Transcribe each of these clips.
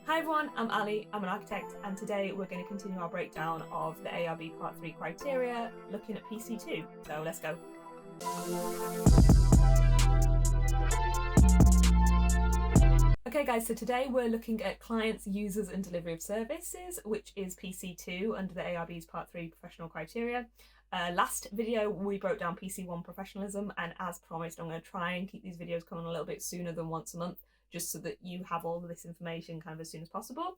Hi everyone, I'm Ali, I'm an architect, and today we're going to continue our breakdown of the ARB Part III criteria, looking at PC2. So let's go. Okay guys, so today we're looking at clients, users and delivery of services, which is PC2 under the ARB's Part 3 professional criteria. Last video we broke down PC1 professionalism, and as promised I'm going to try and keep these videos coming a little bit sooner than once a month, just so that you have all of this information kind of as soon as possible.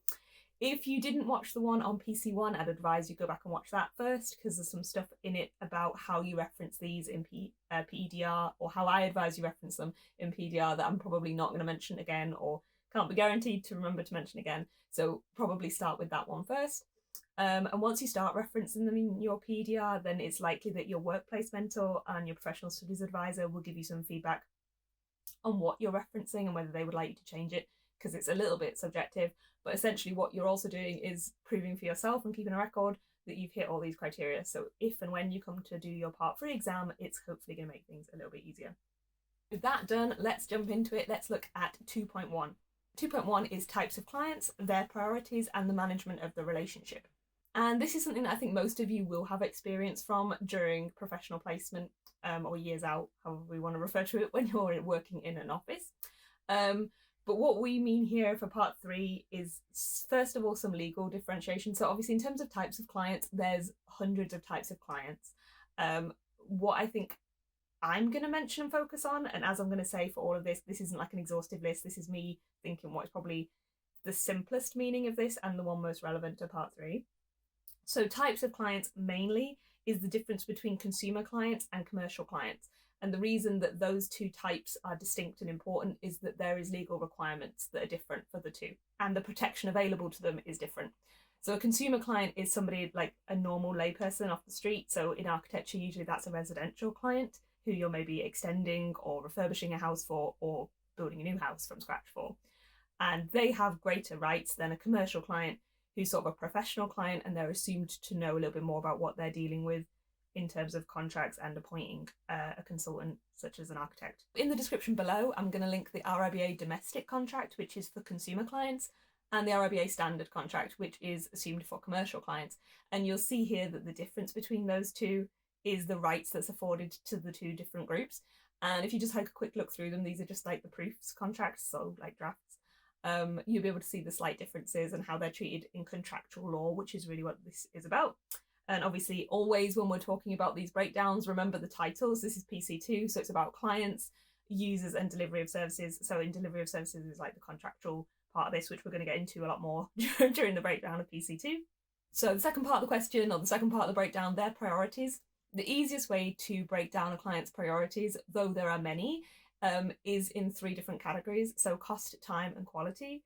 If you didn't watch the one on PC1, I'd advise you go back and watch that first, because there's some stuff in it about how you reference these in PEDR, or how I advise you reference them in PEDR, that I'm probably not going to mention again, or can't be guaranteed to remember to mention again. So probably start with that one first. And once you start referencing them in your PEDR, then it's likely that your workplace mentor and your professional studies advisor will give you some feedback on what you're referencing and whether they would like you to change it, because it's a little bit subjective. But essentially what you're also doing is proving for yourself and keeping a record that you've hit all these criteria. So if and when you come to do your Part 3 exam, it's hopefully going to make things a little bit easier. With that done, let's jump into it. Let's look at 2.1. 2.1 is types of clients, their priorities, and the management of the relationship. And this is something that I think most of you will have experience from during professional placement, or years out, however we want to refer to it, when you're working in an office. But what we mean here for Part 3 is, first of all, some legal differentiation. So obviously in terms of types of clients, there's hundreds of types of clients. What I think I'm going to mention and focus on, and as I'm going to say for all of this, this isn't like an exhaustive list. This is me thinking what is probably the simplest meaning of this and the one most relevant to Part 3. So types of clients mainly is the difference between consumer clients and commercial clients. And the reason that those two types are distinct and important is that there is legal requirements that are different for the two, and the protection available to them is different. So a consumer client is somebody like a normal layperson off the street. So in architecture, usually that's a residential client who you're maybe extending or refurbishing a house for, or building a new house from scratch for. And they have greater rights than a commercial client, who's sort of a professional client, and they're assumed to know a little bit more about what they're dealing with in terms of contracts and appointing a consultant such as an architect. In the description below, I'm going to link the RIBA domestic contract, which is for consumer clients, and the RIBA standard contract, which is assumed for commercial clients. And you'll see here that the difference between those two is the rights that's afforded to the two different groups. And if you just take a quick look through them, these are just like the proofs contracts, so like drafts. You'll be able to see the slight differences and how they're treated in contractual law, which is really what this is about. And obviously, always when we're talking about these breakdowns, remember the titles. This is PC2, so it's about clients, users, and delivery of services. So in delivery of services is like the contractual part of this, which we're going to get into a lot more during the breakdown of PC2. So the second part of the question, or the second part of the breakdown, their priorities. The easiest way to break down a client's priorities, though there are many, is in three different categories. So cost, time, and quality.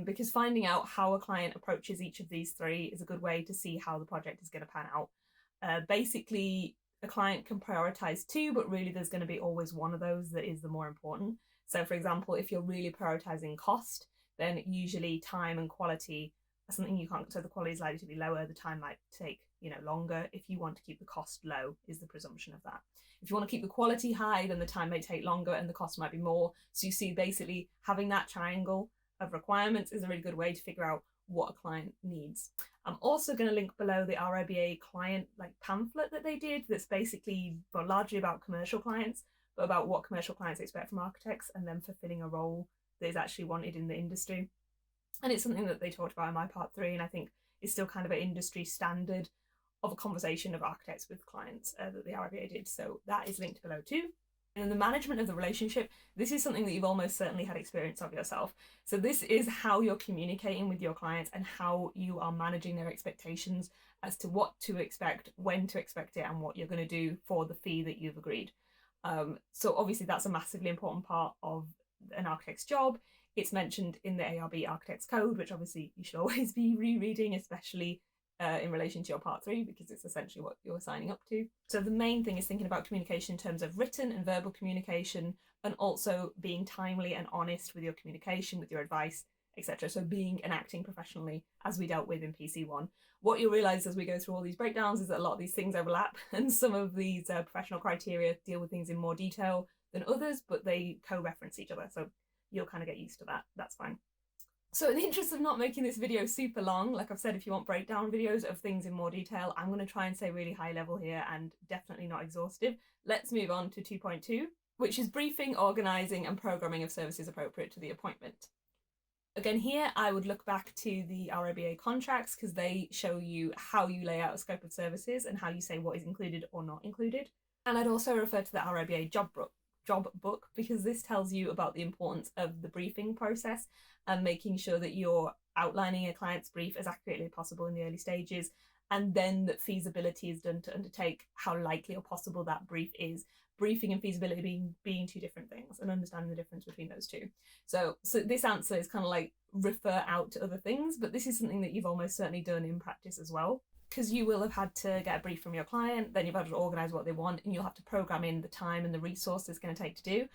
Because finding out how a client approaches each of these three is a good way to see how the project is going to pan out. Basically, a client can prioritize two, but really there's going to be always one of those that is the more important. So for example, if you're really prioritizing cost, then usually time and quality are something you can't, so the quality is likely to be lower, the time might take longer. If you want to keep the cost low is the presumption of that. If you want to keep the quality high, then the time may take longer and the cost might be more. So you see, basically having that triangle of requirements is a really good way to figure out what a client needs. I'm also going to link below the RIBA client pamphlet that they did, that's basically largely about commercial clients, but about what commercial clients expect from architects and them fulfilling a role that is actually wanted in the industry. And it's something that they talked about in my Part 3, and I think is still kind of an industry standard of a conversation of architects with clients that the RIBA did. So that is linked below too. And in the management of the relationship, this is something that you've almost certainly had experience of yourself. So this is how you're communicating with your clients and how you are managing their expectations as to what to expect, when to expect it, and what you're going to do for the fee that you've agreed. So obviously that's a massively important part of an architect's job. It's mentioned in the ARB Architects Code, which obviously you should always be rereading, especially in relation to your Part 3, because it's essentially what you're signing up to. So the main thing is thinking about communication in terms of written and verbal communication, and also being timely and honest with your communication, with your advice, etc. So being and acting professionally, as we dealt with in PC1. What you'll realise as we go through all these breakdowns is that a lot of these things overlap, and some of these professional criteria deal with things in more detail than others, but they co-reference each other. So you'll kind of get used to that. That's fine. So in the interest of not making this video super long, like I've said, if you want breakdown videos of things in more detail, I'm going to try and stay really high level here and definitely not exhaustive. Let's move on to 2.2, which is briefing, organising and programming of services appropriate to the appointment. Again, here I would look back to the RIBA contracts because they show you how you lay out a scope of services and how you say what is included or not included. And I'd also refer to the RIBA job book because this tells you about the importance of the briefing process and making sure that you're outlining a client's brief as accurately as possible in the early stages, and then that feasibility is done to undertake how likely or possible that brief is. Briefing and feasibility being two different things, and understanding the difference between those two. So this answer is kind of like refer out to other things, but this is something that you've almost certainly done in practice as well, because you will have had to get a brief from your client, then you've had to organise what they want, and you'll have to program in the time and the resource it's going to take to do.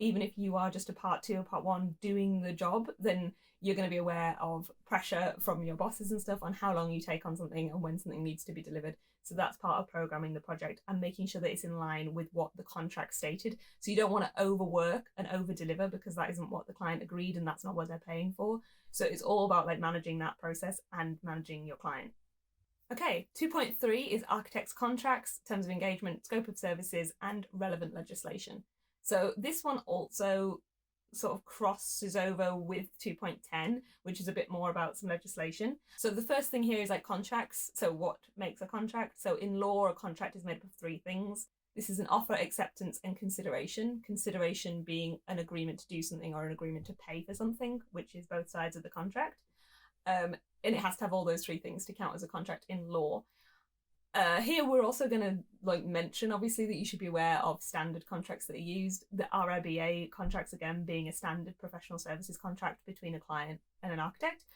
Even if you are just a part 2 or part 1 doing the job, then you're going to be aware of pressure from your bosses and stuff on how long you take on something and when something needs to be delivered. So that's part of programming the project and making sure that it's in line with what the contract stated. So you don't want to overwork and over deliver because that isn't what the client agreed and that's not what they're paying for. So it's all about like managing that process and managing your client. Okay, 2.3 is architects' contracts, terms of engagement, scope of services, and relevant legislation. So this one also sort of crosses over with 2.10, which is a bit more about some legislation. So the first thing here is like contracts. So what makes a contract? So in law, a contract is made up of 3 things. This is an offer, acceptance, and consideration. Consideration being an agreement to do something or an agreement to pay for something, which is both sides of the contract. And it has to have all those 3 things to count as a contract in law. Here we're also going to like mention obviously that you should be aware of standard contracts that are used. The RIBA contracts, again, being a standard professional services contract between a client and an architect.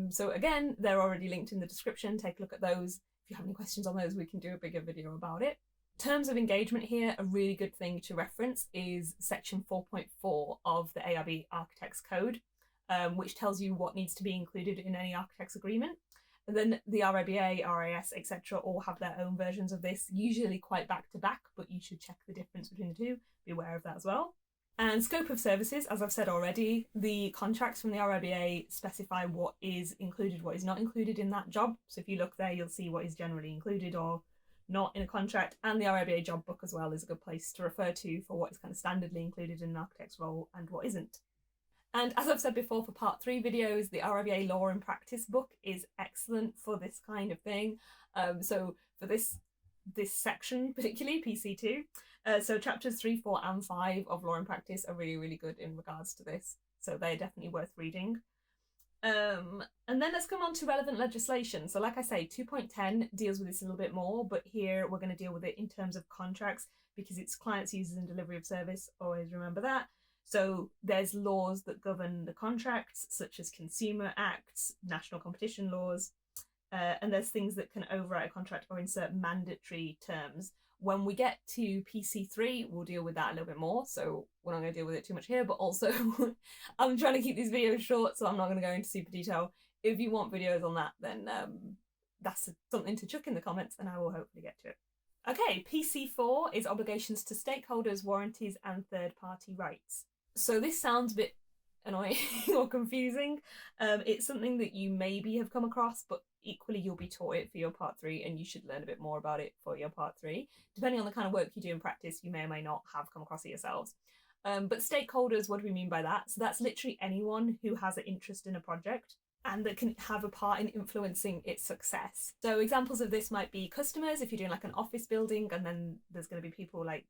So again, they're already linked in the description. Take a look at those. If you have any questions on those, we can do a bigger video about it. Terms of engagement here, a really good thing to reference is section 4.4 of the ARB Architects Code, which tells you what needs to be included in any architect's agreement. And then the RIBA, RIS, etc. all have their own versions of this, usually quite back to back, but you should check the difference between the two. Be aware of that as well. And scope of services, as I've said already, the contracts from the RIBA specify what is included, what is not included in that job. So if you look there, you'll see what is generally included or not in a contract. And the RIBA job book as well is a good place to refer to for what is kind of standardly included in an architect's role and what isn't. And as I've said before for part 3 videos, the RIBA Law and Practice book is excellent for this kind of thing. So for this section, particularly PC2, so chapters 3, 4 and 5 of Law and Practice are really, really good in regards to this. So they're definitely worth reading. And then let's come on to relevant legislation. So like I say, 2.10 deals with this a little bit more, but here we're going to deal with it in terms of contracts because it's clients, users and delivery of service. Always remember that. So there's laws that govern the contracts, such as consumer acts, national competition laws, and there's things that can override a contract or insert mandatory terms. When we get to PC3, we'll deal with that a little bit more, so we're not going to deal with it too much here, but also I'm trying to keep these videos short, so I'm not going to go into super detail. If you want videos on that, then that's something to chuck in the comments, and I will hopefully get to it. Okay, PC4 is obligations to stakeholders, warranties, and third-party rights. So this sounds a bit annoying or confusing. It's something that you maybe have come across, but equally you'll be taught it for your part 3 and you should learn a bit more about it for your part 3. Depending on the kind of work you do in practice, you may or may not have come across it yourselves. But stakeholders, what do we mean by that? So that's literally anyone who has an interest in a project and that can have a part in influencing its success. So examples of this might be customers, if you're doing like an office building and then there's going to be people like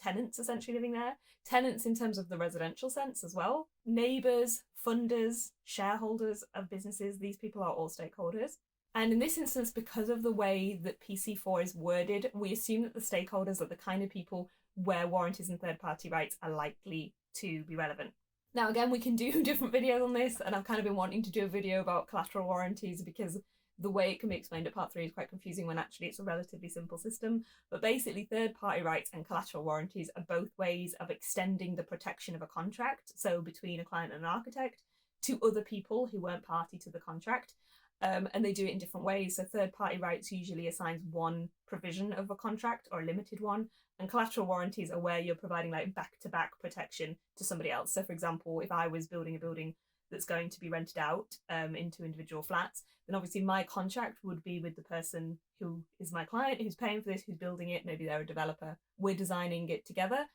tenants essentially living there. Tenants in terms of the residential sense as well. Neighbours, funders, shareholders of businesses, these people are all stakeholders. And in this instance, because of the way that PC4 is worded, we assume that the stakeholders are the kind of people where warranties and third-party rights are likely to be relevant. Now again, we can do different videos on this, and I've kind of been wanting to do a video about collateral warranties because the way it can be explained at part 3 is quite confusing when actually it's a relatively simple system. But basically, third-party rights and collateral warranties are both ways of extending the protection of a contract, so between a client and an architect, to other people who weren't party to the contract. And they do it in different ways. So third-party rights usually assigns one provision of a contract or a limited one, and collateral warranties are where you're providing like back-to-back protection to somebody else. So for example, if I was building a building that's going to be rented out into individual flats, then obviously my contract would be with the person who is my client, who's paying for this, who's building it. Maybe they're a developer. We're designing it together.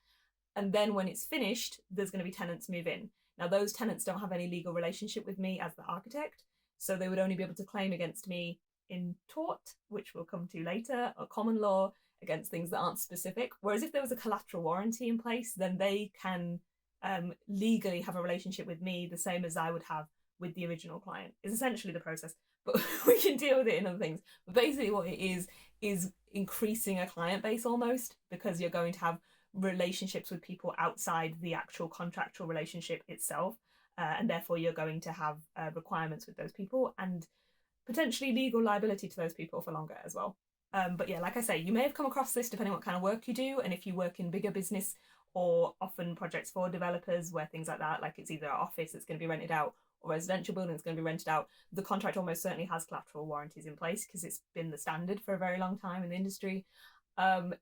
And then when it's finished, there's going to be tenants move in. Now, those tenants don't have any legal relationship with me as the architect, so they would only be able to claim against me in tort, which we'll come to later, or common law, against things that aren't specific. Whereas if there was a collateral warranty in place, then they can legally have a relationship with me the same as I would have with the original client. Is essentially the process, but we can deal with it in other things. But basically what it is increasing a client base almost, because you're going to have relationships with people outside the actual contractual relationship itself, and therefore you're going to have requirements with those people and potentially legal liability to those people for longer as well. But yeah, like I say, you may have come across this depending on what kind of work you do, and if you work in bigger business or often projects for developers where things like that, like it's either an office that's going to be rented out or residential building that's going to be rented out, the contract almost certainly has collateral warranties in place because it's been the standard for a very long time in the industry.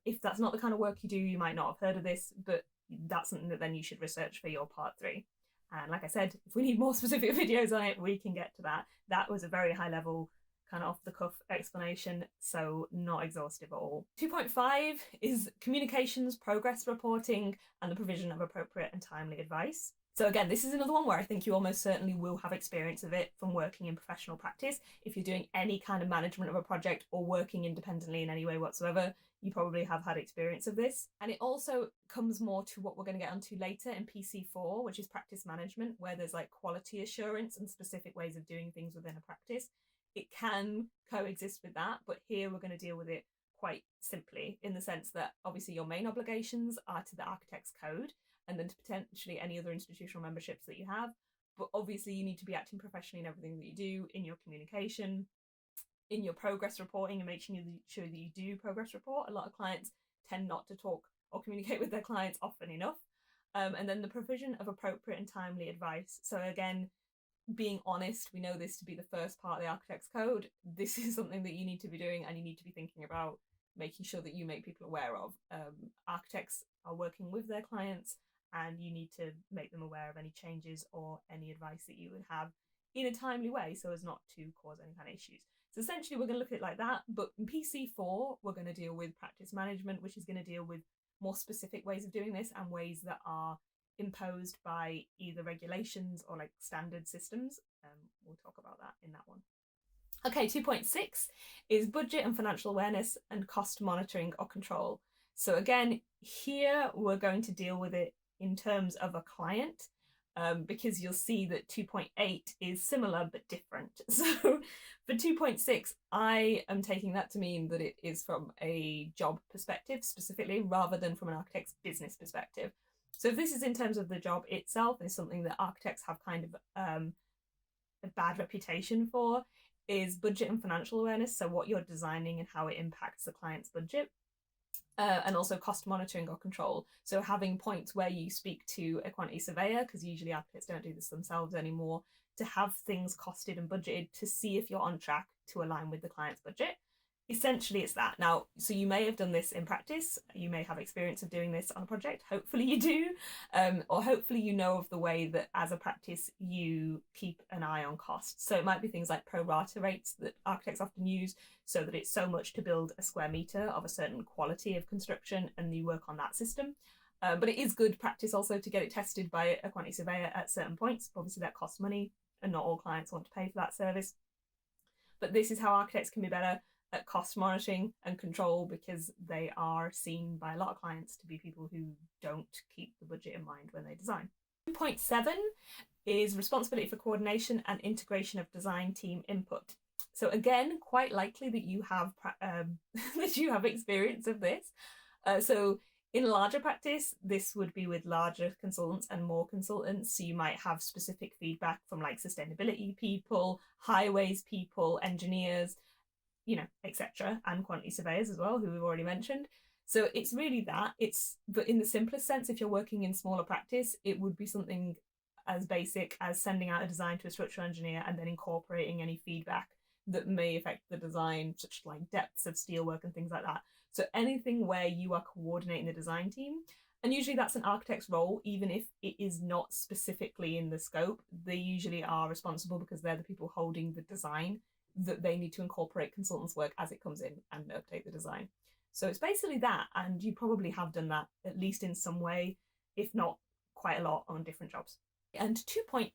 If that's not the kind of work you do, you might not have heard of this, but that's something that then you should research for your Part 3. And like I said, if we need more specific videos on it, we can get to that. That was a very high level, kind of off the cuff explanation, so not exhaustive at all. 2.5 is communications, progress reporting, and the provision of appropriate and timely advice. So again, this is another one where I think you almost certainly will have experience of it from working in professional practice. If you're doing any kind of management of a project or working independently in any way whatsoever, you probably have had experience of this. And it also comes more to what we're going to get onto later in PC4, which is practice management, where there's like quality assurance and specific ways of doing things within a practice. It can coexist with that, but here we're going to deal with it quite simply in the sense that obviously your main obligations are to the Architects Code and then to potentially any other institutional memberships that you have. But obviously you need to be acting professionally in everything that you do, in your communication, in your progress reporting, and make sure that you do progress report. A lot of clients tend not to talk or communicate with their clients often enough. And then the provision of appropriate and timely advice. So again, being honest, we know this to be the first part of the Architects Code. This is something that you need to be doing and you need to be thinking about making sure that you make people aware of. Architects are working with their clients and you need to make them aware of any changes or any advice that you would have in a timely way so as not to cause any kind of issues. So essentially we're going to look at it like that, but in PC4 we're going to deal with practice management, which is going to deal with more specific ways of doing this and ways that are imposed by either regulations or like standard systems. We'll talk about that in that one. Okay, 2.6 is budget and financial awareness and cost monitoring or control. So again, here we're going to deal with it in terms of a client, because you'll see that 2.8 is similar but different. So for 2.6, I am taking that to mean that it is from a job perspective specifically, rather than from an architect's business perspective. So if this is in terms of the job itself, and it's something that architects have kind of a bad reputation for, is budget and financial awareness. So what you're designing and how it impacts the client's budget. And also cost monitoring or control. So having points where you speak to a quantity surveyor, because usually architects don't do this themselves anymore, to have things costed and budgeted to see if you're on track to align with the client's budget. Essentially it's that. Now, so you may have done this in practice, you may have experience of doing this on a project, hopefully you do, or hopefully you know of the way that as a practice you keep an eye on costs. So it might be things like pro rata rates that architects often use, so that it's so much to build a square metre of a certain quality of construction and you work on that system. But it is good practice also to get it tested by a quantity surveyor at certain points. Obviously that costs money and not all clients want to pay for that service. But this is how architects can be better at cost monitoring and control, because they are seen by a lot of clients to be people who don't keep the budget in mind when they design. 2.7 is responsibility for coordination and integration of design team input. So again, quite likely that you have that you have experience of this. So in larger practice, this would be with larger consultants and more consultants. So you might have specific feedback from like sustainability people, highways people, engineers, you know, etc., and quantity surveyors as well, who we've already mentioned. So it's really that. But in the simplest sense, if you're working in smaller practice, it would be something as basic as sending out a design to a structural engineer and then incorporating any feedback that may affect the design, such like depths of steelwork and things like that. So anything where you are coordinating the design team, And usually that's an architect's role, even if it is not specifically in the scope. They usually are responsible because they're the people holding the design, that they need to incorporate consultants' work as it comes in and update the design. So it's basically that, and you probably have done that at least in some way, if not quite a lot on different jobs. And 2.8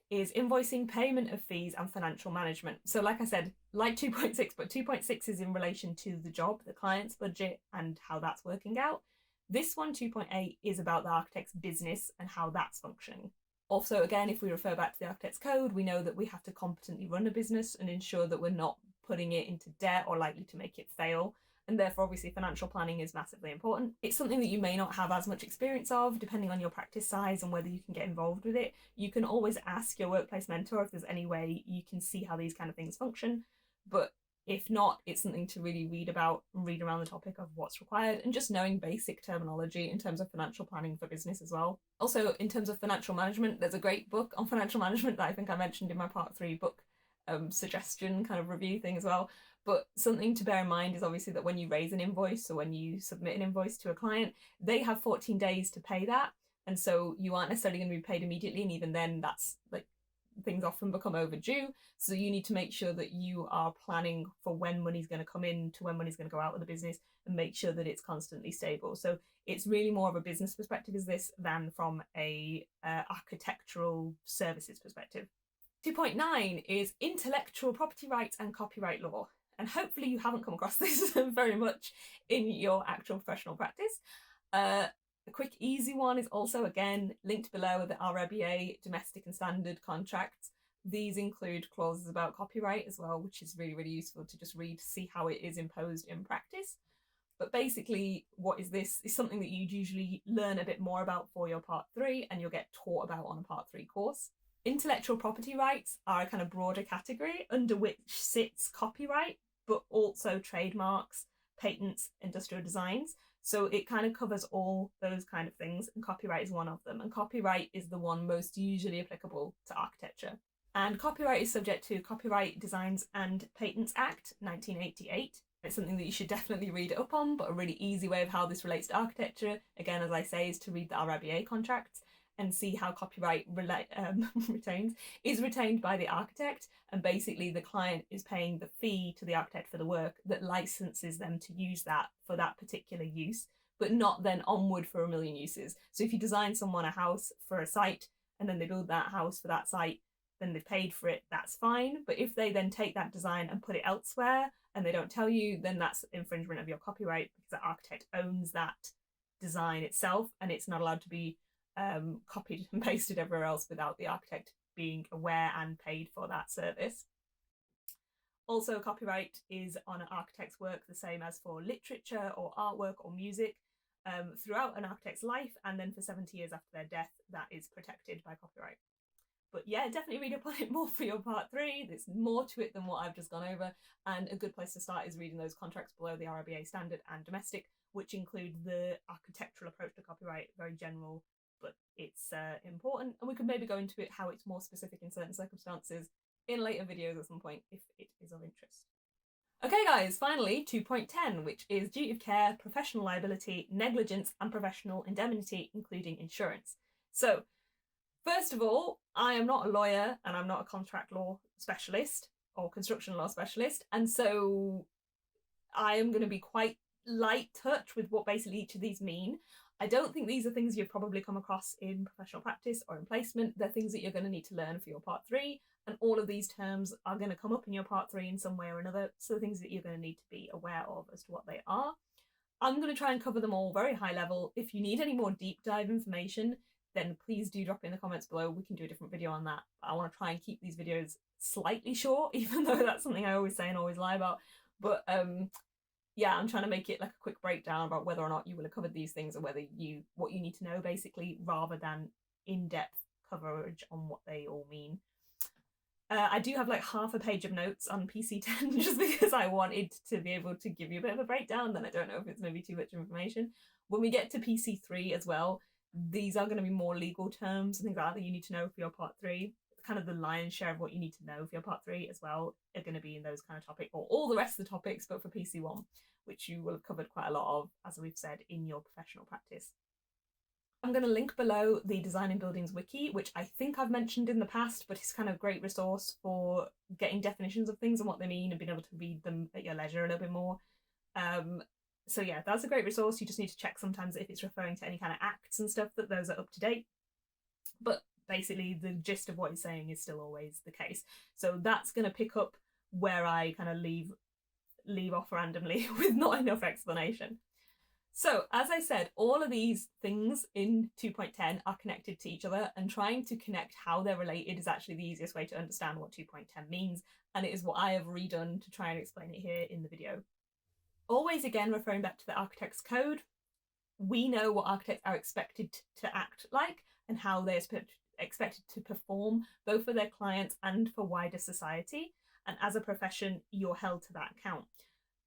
is invoicing, payment of fees, and financial management. So like I said, like 2.6, but 2.6 is in relation to the job, the client's budget, and how that's working out. This one, 2.8, is about the architect's business and how that's functioning. Also, again, if we refer back to the Architects Code, we know that we have to competently run a business and ensure that we're not putting it into debt or likely to make it fail. And therefore, obviously, financial planning is massively important. It's something that you may not have as much experience of, depending on your practice size and whether you can get involved with it. You can always ask your workplace mentor if there's any way you can see how these kind of things function. But if not, it's something to really read about and read around the topic of what's required, and just knowing basic terminology in terms of financial planning for business as well. Also, in terms of financial management, there's a great book on financial management that I think I mentioned in my Part 3 book suggestion kind of review thing as well. But something to bear in mind is obviously that when you raise an invoice or when you submit an invoice to a client, they have 14 days to pay that. And so you aren't necessarily going to be paid immediately. And even then, that's like, things often become overdue. So you need to make sure that you are planning for when money's going to come in to when money's going to go out of the business, and make sure that it's constantly stable. So it's really more of a business perspective is this than from a architectural services perspective. 2.9 is intellectual property rights and copyright law. And hopefully you haven't come across this very much in your actual professional practice. A quick easy one is also, again, linked below, the RIBA domestic and standard contracts. These include clauses about copyright as well, which is really, really useful to just read to see how it is imposed in practice. But basically, what is this? Is something that you'd usually learn a bit more about for your Part 3 and you'll get taught about on a Part 3 course. Intellectual property rights are a kind of broader category under which sits copyright, but also trademarks, patents, industrial designs. So it kind of covers all those kind of things, and copyright is one of them. And copyright is the one most usually applicable to architecture. And copyright is subject to Copyright Designs and Patents Act 1988. It's something that you should definitely read up on, but a really easy way of how this relates to architecture, again, as I say, is to read the RIBA contracts and see how copyright is retained by the architect, and basically the client is paying the fee to the architect for the work that licenses them to use that for that particular use, but not then onward for a million uses. So if you design someone a house for a site and then they build that house for that site, then they've paid for it, that's fine. But if they then take that design and put it elsewhere and they don't tell you, then that's infringement of your copyright, because the architect owns that design itself and it's not allowed to be copied and pasted everywhere else without the architect being aware and paid for that service. Also, copyright is on an architect's work the same as for literature or artwork or music throughout an architect's life, and then for 70 years after their death, that is protected by copyright. But yeah, definitely read up on it more for your Part 3. There's more to it than what I've just gone over, and a good place to start is reading those contracts below, the RIBA standard and domestic, which include the architectural approach to copyright, very general, but it's important, and we could maybe go into it how it's more specific in certain circumstances in later videos at some point if it is of interest. Okay guys, finally 2.10, which is duty of care, professional liability, negligence, and professional indemnity, including insurance. So first of all, I am not a lawyer and I'm not a contract law specialist or construction law specialist, and so I am going to be quite light touch with what basically each of these mean. I don't think these are things you've probably come across in professional practice or in placement. They're things that you're going to need to learn for your Part 3, and all of these terms are going to come up in your Part 3 in some way or another, so things that you're going to need to be aware of as to what they are. I'm going to try and cover them all very high level. If you need any more deep dive information, then please do drop in the comments below. We can do a different video on that. I want to try and keep these videos slightly short, even though that's something I always say and always lie about. But yeah, I'm trying to make it like a quick breakdown about whether or not you will have covered these things, or whether what you need to know basically, rather than in-depth coverage on what they all mean. I do have like half a page of notes on PC10 just because I wanted to be able to give you a bit of a breakdown. Then I don't know if it's maybe too much information. When we get to PC3 as well, these are going to be more legal terms and things like that you need to know for your Part 3. Kind of the lion's share of what you need to know for your Part 3 as well are going to be in those kind of topics, or all the rest of the topics, but for PC1, which you will have covered quite a lot of, as we've said, in your professional practice. I'm going to link below the Design and Buildings wiki, which I think I've mentioned in the past, but it's kind of a great resource for getting definitions of things and what they mean and being able to read them at your leisure a little bit more. So yeah, that's a great resource. You just need to check sometimes if it's referring to any kind of acts and stuff, that those are up to date. But basically the gist of what he's saying is still always the case. So that's going to pick up where I kind of leave off randomly with not enough explanation. So as I said, all of these things in 2.10 are connected to each other, and trying to connect how they're related is actually the easiest way to understand what 2.10 means, and it is what I have redone to try and explain it here in the video. Always again referring back to the Architects Code, we know what architects are expected to act like and how they're expected to perform, both for their clients and for wider society, and as a profession you're held to that account.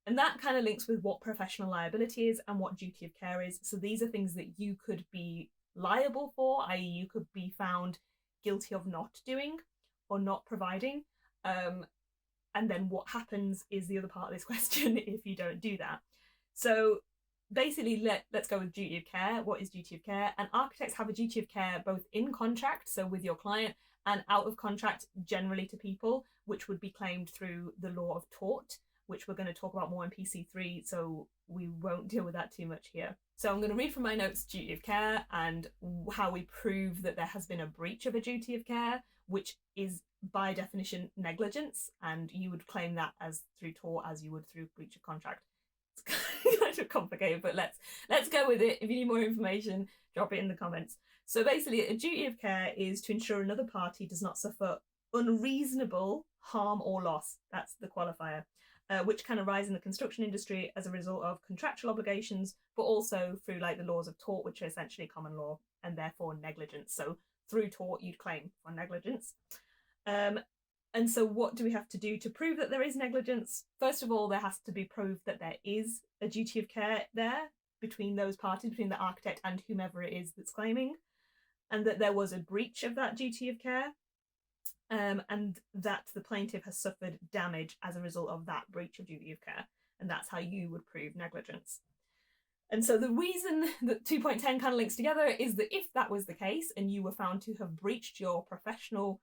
And that kind of links with what professional liability is and what duty of care is. So these are things that you could be liable for, i.e. you could be found guilty of not doing or not providing. And then what happens is the other part of this question if you don't do that. So basically, let's go with duty of care. What is duty of care? And architects have a duty of care both in contract, so with your client, and out of contract, generally to people, which would be claimed through the law of tort, which we're going to talk about more in PC3, so we won't deal with that too much here. So I'm going to read from my notes duty of care and how we prove that there has been a breach of a duty of care, which is by definition negligence, and you would claim that as through tort as you would through breach of contract. It's kind of complicated, but let's go with it. If you need more information, drop it in the comments. So basically, a duty of care is to ensure another party does not suffer unreasonable harm or loss. That's the qualifier. Which can arise in the construction industry as a result of contractual obligations, but also through like the laws of tort, which are essentially common law, and therefore negligence. So through tort, you'd claim for negligence. And so what do we have to do to prove that there is negligence? First of all, there has to be proof that there is a duty of care there between those parties, between the architect and whomever it is that's claiming, and that there was a breach of that duty of care. And that the plaintiff has suffered damage as a result of that breach of duty of care. And that's how you would prove negligence. And so the reason that 2.10 kind of links together is that if that was the case and you were found to have breached your professional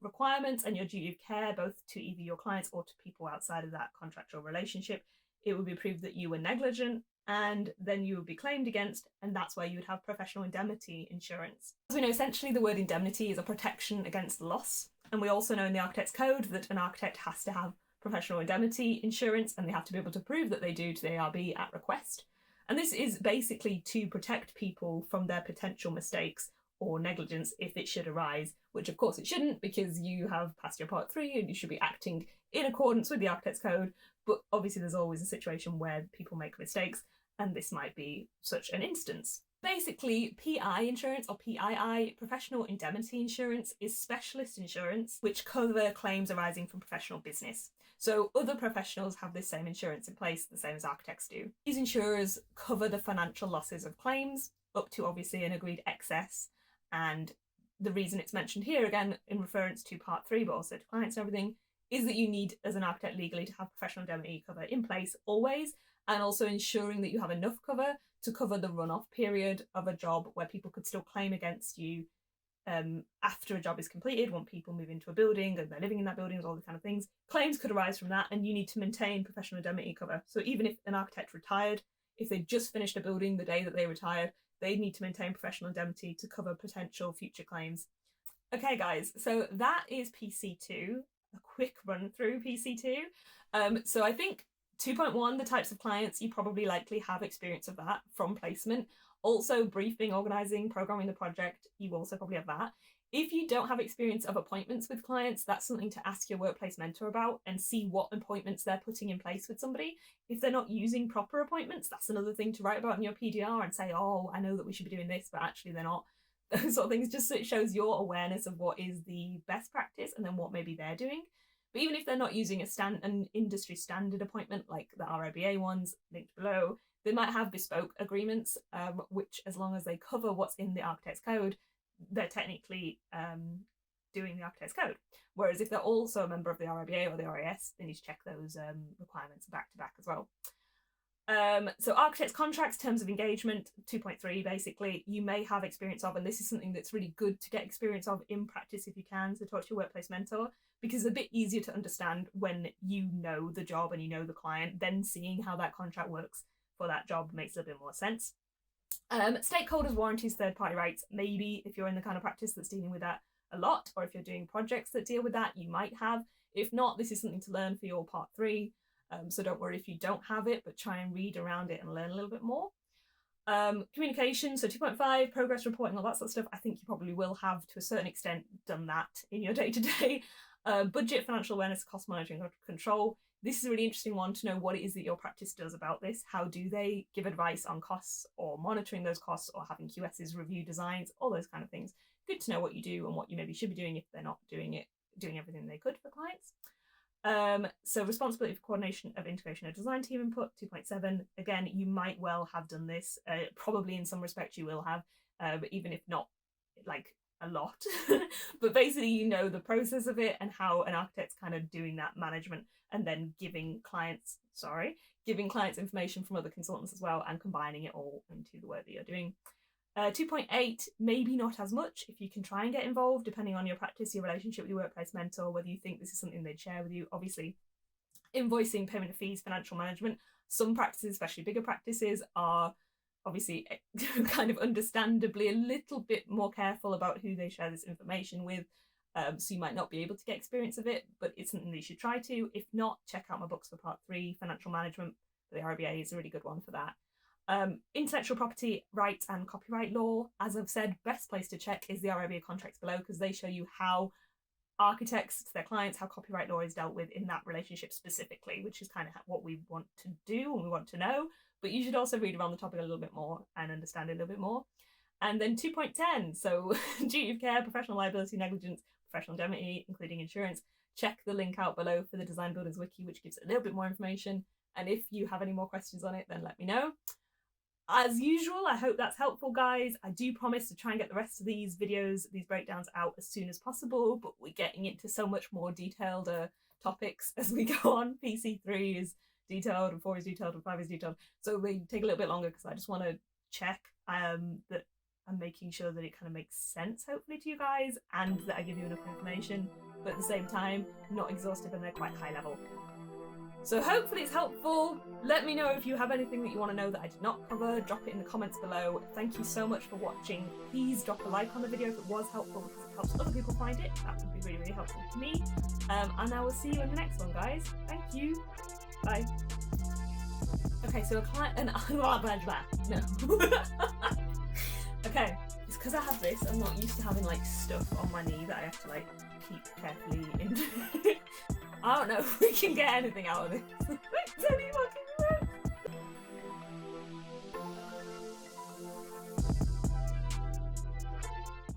requirements and your duty of care, both to either your clients or to people outside of that contractual relationship, it would be proved that you were negligent, and then you would be claimed against, and that's where you would have professional indemnity insurance. As we know, essentially the word indemnity is a protection against loss, and we also know in the Architects Code that an architect has to have professional indemnity insurance, and they have to be able to prove that they do to the ARB at request. And this is basically to protect people from their potential mistakes or negligence if it should arise, which of course it shouldn't, because you have passed your Part 3 and you should be acting in accordance with the Architects Code. But obviously there's always a situation where people make mistakes, and this might be such an instance. Basically, PI insurance, or PII, professional indemnity insurance, is specialist insurance which cover claims arising from professional business. So other professionals have this same insurance in place, the same as architects do. These insurers cover the financial losses of claims up to obviously an agreed excess, and the reason it's mentioned here, again in reference to Part 3 but also to clients and everything, is that you need as an architect legally to have professional indemnity cover in place always, and also ensuring that you have enough cover to cover the run-off period of a job where people could still claim against you after a job is completed, when people move into a building and they're living in that building, all the kind of things. Claims could arise from that, and you need to maintain professional indemnity cover. So even if an architect retired, if they just finished a building the day that they retired, they need to maintain professional indemnity to cover potential future claims. Okay guys, so that is PC2, a quick run through PC2. So I think 2.1, the types of clients, you probably likely have experience of that from placement. Also briefing, organising, programming the project, you also probably have that. If you don't have experience of appointments with clients, that's something to ask your workplace mentor about and see what appointments they're putting in place with somebody. If they're not using proper appointments, that's another thing to write about in your PEDR and say, oh, I know that we should be doing this, but actually they're not. Those sort of things, just so it shows your awareness of what is the best practice and then what maybe they're doing. But even if they're not using an industry standard appointment like the RIBA ones linked below, they might have bespoke agreements, which, as long as they cover what's in the Architects Code, they're technically doing the Architects Code. Whereas if they're also a member of the RIBA or the RIS, they need to check those requirements back to back as well. So architects contracts, terms of engagement, 2.3 basically, you may have experience of, and this is something that's really good to get experience of in practice if you can, so talk to your workplace mentor, because it's a bit easier to understand when you know the job and you know the client, then seeing how that contract works for that job makes a bit more sense. Stakeholders, warranties, third-party rights, maybe if you're in the kind of practice that's dealing with that a lot, or if you're doing projects that deal with that, you might have. If not, this is something to learn for your part 3. So don't worry if you don't have it, but try and read around it and learn a little bit more. Communication, so 2.5, progress reporting, all that sort of stuff. I think you probably will have, to a certain extent, done that in your day-to-day. Budget, financial awareness, cost monitoring, control. This is a really interesting one to know what it is that your practice does about this. How do they give advice on costs or monitoring those costs or having QSs review designs, all those kind of things. Good to know what you do and what you maybe should be doing if they're not doing everything they could for clients. So responsibility for coordination of integration of design team input, 2.7. Again, you might well have done this. Probably in some respect you will have, but even if not, like a lot. But basically you know the process of it and how an architect's kind of doing that management and then giving clients information from other consultants as well and combining it all into the work that you're doing. 2.8, maybe not as much if you can try and get involved, depending on your practice, your relationship with your workplace mentor, whether you think this is something they'd share with you. Obviously, invoicing, payment of fees, financial management. Some practices, especially bigger practices, are obviously kind of understandably a little bit more careful about who they share this information with. So you might not be able to get experience of it, but it's something that you should try to. If not, check out my books for part 3, financial management. The RBA is a really good one for that. Intellectual property rights and copyright law, as I've said, best place to check is the RIBA contracts below, because they show you how architects to their clients, how copyright law is dealt with in that relationship specifically, which is kind of what we want to do and we want to know. But you should also read around the topic a little bit more and understand it a little bit more. And then 2.10, so duty of care, professional liability, negligence, professional indemnity, including insurance. Check the link out below for the Design Builders Wiki, which gives a little bit more information. And if you have any more questions on it, then let me know. As usual, I hope that's helpful, guys. I do promise to try and get the rest of these videos, these breakdowns out as soon as possible, but we're getting into so much more detailed topics as we go on. PC3 is detailed, and 4 is detailed, and 5 is detailed. So they take a little bit longer because I just want to check that I'm making sure that it kind of makes sense, hopefully, to you guys, and that I give you enough information, but at the same time, not exhaustive and they're quite high level. So hopefully it's helpful. Let me know if you have anything that you want to know that I did not cover. Drop it in the comments below. Thank you so much for watching. Please drop a like on the video if it was helpful, because it helps other people find it. That would be really, really helpful to me. And I will see you in the next one, guys. Thank you. Bye. Okay, so a client and no. Okay, it's because I have this. I'm not used to having like stuff on my knee that I have to like keep carefully in. I don't know if we can get anything out of this. It's only fucking work.